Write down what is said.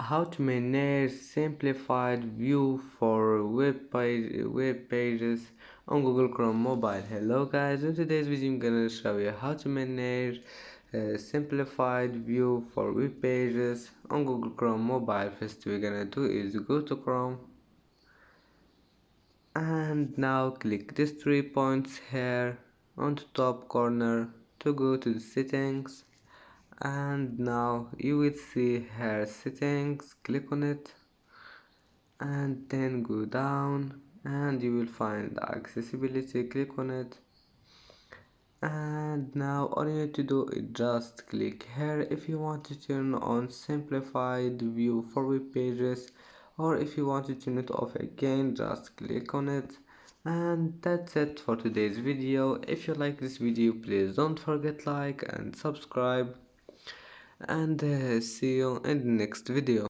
How to manage simplified view for web pages on Google Chrome mobile. Hello guys, in today's video I'm gonna show you how to manage simplified view for web pages on Google Chrome mobile. First we're gonna do is go to Chrome and now click these 3 points here on the top corner to go to the settings, and now you will see here settings. Click on it and then go down and you will find accessibility. Click on it, and now all you need to do is just click here if you want to turn on simplified view for web pages, or if you want to turn it off again, just click on it. And that's it for today's video. If you like this video, please don't forget like and subscribe, and see you in the next video.